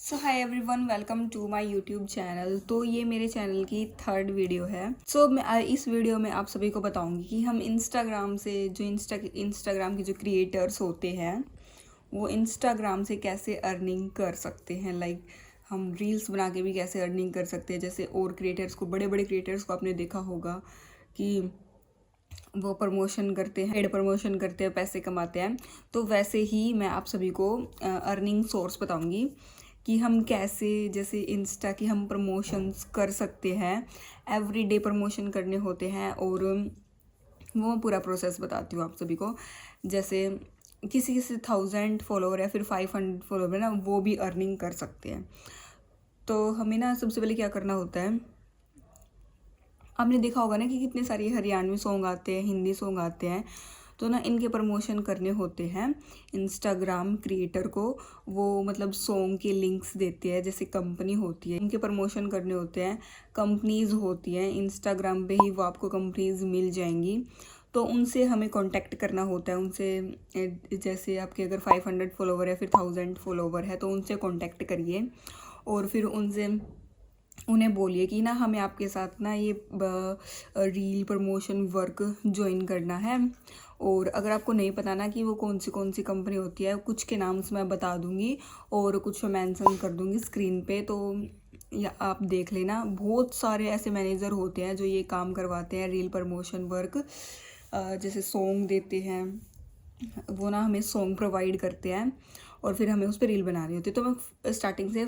So hi everyone, welcome to my YouTube channel. तो ये मेरे चैनल की थर्ड वीडियो है। मैं इस वीडियो में आप सभी को बताऊंगी कि हम इंस्टाग्राम से जो इंस्टाग्राम के जो क्रिएटर्स होते हैं वो इंस्टाग्राम से कैसे अर्निंग कर सकते हैं। हम रील्स बना के भी कैसे अर्निंग कर सकते हैं। जैसे और क्रिएटर्स को, बड़े बड़े क्रिएटर्स को आपने देखा होगा कि वो प्रमोशन करते हैं, पेड प्रमोशन करते हैं, पैसे कमाते हैं। तो वैसे ही मैं आप सभी को अर्निंग सोर्स बताऊंगी कि हम कैसे, जैसे इंस्टा की हम प्रमोशंस कर सकते हैं। एवरीडे प्रमोशन करने होते हैं और वो पूरा प्रोसेस बताती हूँ आप सभी को। जैसे किसी किसी 1000 फॉलोवर या फिर 500 फॉलोवर ना, वो भी अर्निंग कर सकते हैं। तो हमें ना सबसे पहले क्या करना होता है, आपने देखा होगा ना कि कितने सारे हरियाणवी सॉन्ग आते हैं, हिंदी सॉन्ग आते हैं। तो ना इनके प्रमोशन करने होते हैं। इंस्टाग्राम क्रिएटर को वो मतलब सॉन्ग के लिंक्स देते हैं। जैसे कंपनी होती है, इनके प्रमोशन करने होते हैं। कंपनीज होती हैं, इंस्टाग्राम पे ही वो आपको कंपनीज मिल जाएंगी। तो उनसे हमें कांटेक्ट करना होता है। उनसे जैसे आपके अगर 500 फॉलोवर है, फिर 1000 फॉलोवर है, तो उनसे कांटेक्ट करिए और फिर उन्हें बोलिए कि ना हमें आपके साथ ना ये रील प्रमोशन वर्क ज्वाइन करना है। और अगर आपको नहीं पता ना कि वो कौन सी कंपनी होती है, कुछ के नाम से मैं बता दूंगी और कुछ मेंशन कर दूंगी स्क्रीन पे, तो या आप देख लेना। बहुत सारे ऐसे मैनेजर होते हैं जो ये काम करवाते हैं, रील प्रमोशन वर्क। जैसे सॉन्ग देते हैं, वो ना हमें सॉन्ग प्रोवाइड करते हैं और फिर हमें उस पर रील बनानी होती है। तो मैं स्टार्टिंग से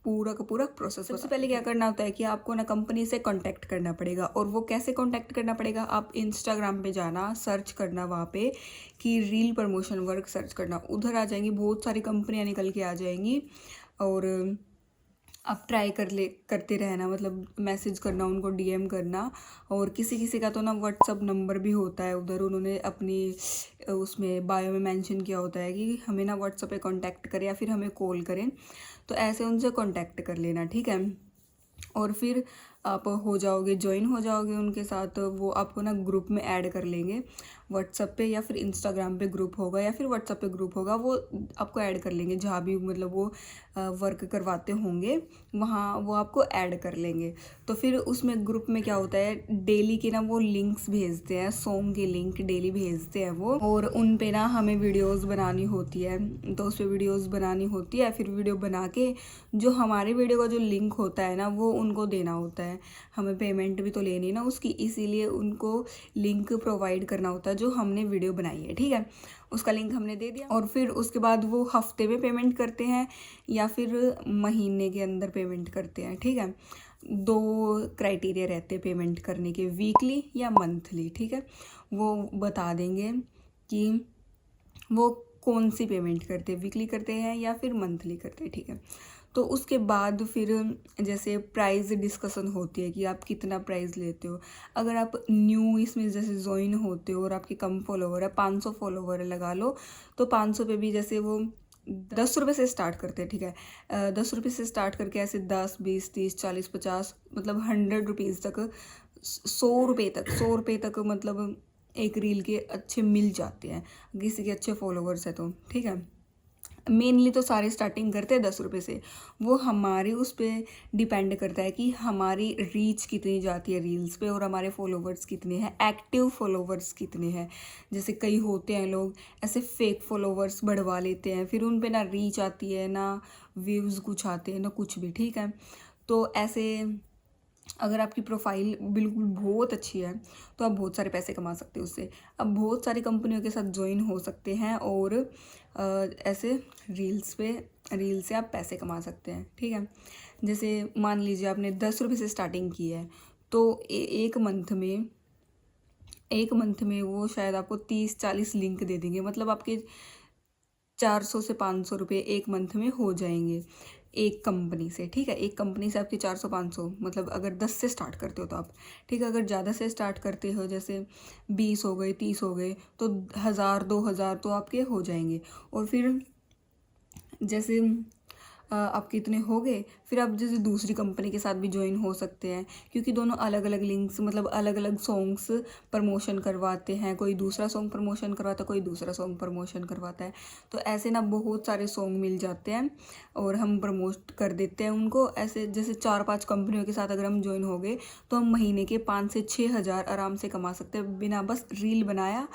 पूरा का पूरा प्रोसेस, सबसे पहले क्या करना होता है कि आपको ना कंपनी से कांटेक्ट करना पड़ेगा। और वो कैसे कांटेक्ट करना पड़ेगा, आप इंस्टाग्राम पे जाना, सर्च करना वहाँ पे कि रील प्रमोशन वर्क सर्च करना, उधर आ जाएंगी बहुत सारी कंपनियाँ निकल के आ जाएंगी। और आप ट्राई करते रहना, मतलब मैसेज करना, उनको डीएम करना। और किसी किसी का तो ना व्हाट्सअप नंबर भी होता है, उधर उन्होंने अपनी उसमें बायो में मेंशन किया होता है कि हमें ना व्हाट्सअप पे कांटेक्ट करें या फिर हमें कॉल करें। तो ऐसे उनसे कांटेक्ट कर लेना, ठीक है। और फिर आप ज्वाइन हो जाओगे उनके साथ। वो आपको ना ग्रुप में ऐड कर लेंगे, व्हाट्सअप पे या फिर इंस्टाग्राम पे ग्रुप होगा या फिर व्हाट्सअप पे ग्रुप होगा, वो आपको ऐड कर लेंगे। जहाँ भी मतलब वो वर्क करवाते होंगे वहाँ वो आपको ऐड कर लेंगे। तो फिर उसमें ग्रुप में क्या होता है, डेली के ना वो लिंक्स भेजते हैं, सॉन्ग के लिंक डेली भेजते हैं वो। और उन पे ना हमें वीडियोस बनानी होती है। तो उस पर वीडियोस बनानी होती है, फिर वीडियो बना के जो हमारे वीडियो का जो लिंक होता है ना, वो उनको देना होता है। हमें पेमेंट भी तो लेनी है ना उसकी, इसीलिए उनको लिंक प्रोवाइड करना होता है जो हमने वीडियो बनाई है, ठीक है। उसका लिंक हमने दे दिया और फिर उसके बाद वो हफ्ते में पेमेंट करते हैं या फिर महीने के अंदर पेमेंट करते हैं, ठीक है। दो क्राइटेरिया रहते हैं पेमेंट करने के, वीकली या मंथली, ठीक है। वो बता देंगे कि वो कौन सी पेमेंट करते हैं, वीकली करते हैं या फिर मंथली करते हैं, ठीक है। तो उसके बाद फिर जैसे प्राइस डिस्कशन होती है कि आप कितना प्राइस लेते हो। अगर आप न्यू इसमें जैसे ज्वाइन होते हो और आपके कम फॉलोवर है, 500 फॉलोवर है लगा लो, तो 500 पे भी जैसे वो 10 रुपये से स्टार्ट करते हैं, ठीक है। 10 रुपये से स्टार्ट करके ऐसे 10, 20, 30, 40, 50, मतलब 100 रुपीज़ तक, 100 रुपये तक मतलब एक रील के अच्छे मिल जाते हैं, किसी के अच्छे फॉलोवर्स है तो, ठीक है। मेनली तो सारे स्टार्टिंग करते हैं 10 रुपये से। वो हमारे उस पर डिपेंड करता है कि हमारी रीच कितनी जाती है रील्स पे और हमारे फॉलोवर्स कितने हैं, एक्टिव फॉलोवर्स कितने हैं। जैसे कई होते हैं लोग ऐसे फेक फॉलोवर्स बढ़वा लेते हैं, फिर उन पे ना रीच आती है, ना व्यूज़ कुछ आते हैं, ना कुछ भी, ठीक है। तो ऐसे अगर आपकी प्रोफाइल बिल्कुल बहुत अच्छी है तो आप बहुत सारे पैसे कमा सकते हो उससे। अब बहुत सारी कंपनियों के साथ ज्वाइन हो सकते हैं और ऐसे रील से आप पैसे कमा सकते हैं, ठीक है। जैसे मान लीजिए आपने 10 रुपये से स्टार्टिंग की है, तो एक मंथ में वो शायद आपको 30-40 लिंक दे देंगे, मतलब आपके 400 से 500 रुपये एक मंथ में हो जाएंगे एक कंपनी से, ठीक है। एक कंपनी से आपके 400-500, मतलब अगर 10 से स्टार्ट करते हो तो आप, ठीक है। अगर ज़्यादा से स्टार्ट करते हो, जैसे 20 हो गए, 30 हो गए, तो 1000-2000 तो आपके हो जाएंगे। और फिर जैसे आपके इतने हो गए, फिर आप जैसे दूसरी कंपनी के साथ भी ज्वाइन हो सकते हैं, क्योंकि दोनों अलग अलग लिंक्स मतलब अलग अलग सॉन्ग्स प्रमोशन करवाते हैं। कोई दूसरा सॉन्ग प्रमोशन करवाता है, कोई दूसरा सॉन्ग प्रमोशन करवाता है। तो ऐसे ना बहुत सारे सॉन्ग मिल जाते हैं और हम प्रमोट कर देते हैं उनको। ऐसे जैसे 4-5 कंपनियों के साथ अगर हम ज्वाइन हो गए तो हम महीने के 5 से 6 हज़ार आराम से कमा सकते हैं, बिना बस रील बनाया,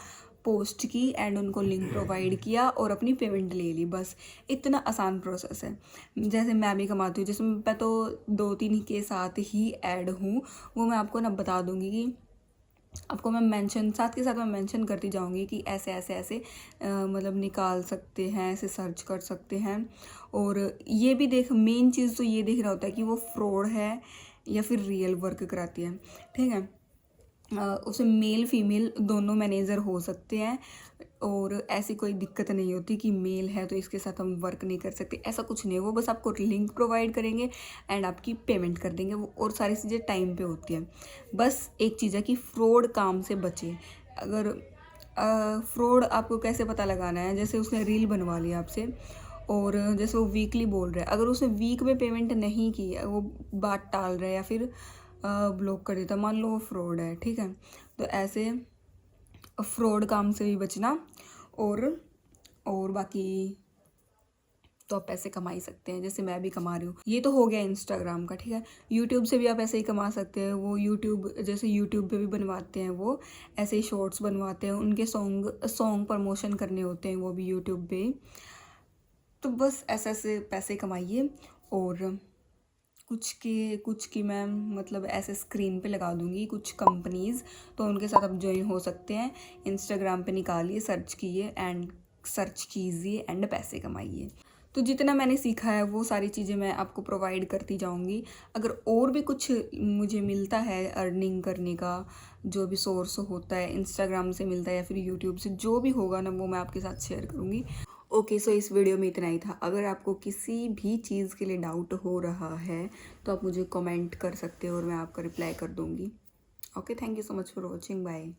पोस्ट की एंड उनको लिंक प्रोवाइड किया और अपनी पेमेंट ले ली। बस इतना आसान प्रोसेस है। जैसे मैं भी कमाती हूँ, जैसे मैं तो 2-3 के साथ ही ऐड हूँ, वो मैं आपको ना बता दूँगी कि आपको मैं मेंशन साथ के साथ मैं मेंशन करती जाऊँगी कि ऐसे ऐसे ऐसे मतलब निकाल सकते हैं, ऐसे सर्च कर सकते हैं। और ये भी देख मेन चीज़ तो ये देखना होता है कि वो फ्रॉड है या फिर रियल वर्क कराती है, ठीक है। उसमें मेल फीमेल दोनों मैनेजर हो सकते हैं और ऐसी कोई दिक्कत नहीं होती कि मेल है तो इसके साथ हम वर्क नहीं कर सकते, ऐसा कुछ नहीं है। वो बस आपको लिंक प्रोवाइड करेंगे एंड आपकी पेमेंट कर देंगे वो, और सारी चीज़ें टाइम पे होती हैं। बस एक चीज़ है कि फ्रॉड काम से बचें। अगर फ्रॉड आपको कैसे पता लगाना है, जैसे उसने रील बनवा लिया आपसे और जैसे वो वीकली बोल रहा है, अगर उसने वीक में पेमेंट नहीं की, वो बात टाल रहा है या फिर ब्लॉक कर देता, मान लो वो फ्रॉड है, ठीक है। तो ऐसे फ्रॉड काम से भी बचना। और बाकी तो आप पैसे कमा ही सकते हैं, जैसे मैं भी कमा रही हूँ। ये तो हो गया इंस्टाग्राम का, ठीक है। यूट्यूब से भी आप ऐसे ही कमा सकते हैं। वो यूट्यूब जैसे यूट्यूब पे भी बनवाते हैं, वो ऐसे ही शॉर्ट्स बनवाते हैं, उनके सॉन्ग प्रमोशन करने होते हैं वो भी यूट्यूब पे। तो बस ऐसे ऐसे पैसे कमाइए। और कुछ की मैं मतलब ऐसे स्क्रीन पे लगा दूंगी कुछ कंपनीज़, तो उनके साथ आप ज्वाइन हो सकते हैं। इंस्टाग्राम पे निकालिए, सर्च कीजिए एंड पैसे कमाइए। तो जितना मैंने सीखा है वो सारी चीज़ें मैं आपको प्रोवाइड करती जाऊंगी। अगर और भी कुछ मुझे मिलता है अर्निंग करने का, जो भी सोर्स होता है, इंस्टाग्राम से मिलता है या फिर यूट्यूब से, जो भी होगा ना वो मैं आपके साथ शेयर करूँगी। ओके, सो इस वीडियो में इतना ही था। अगर आपको किसी भी चीज़ के लिए डाउट हो रहा है तो आप मुझे कमेंट कर सकते हो और मैं आपका रिप्लाई कर दूँगी। Okay, thank you so much for watching, bye.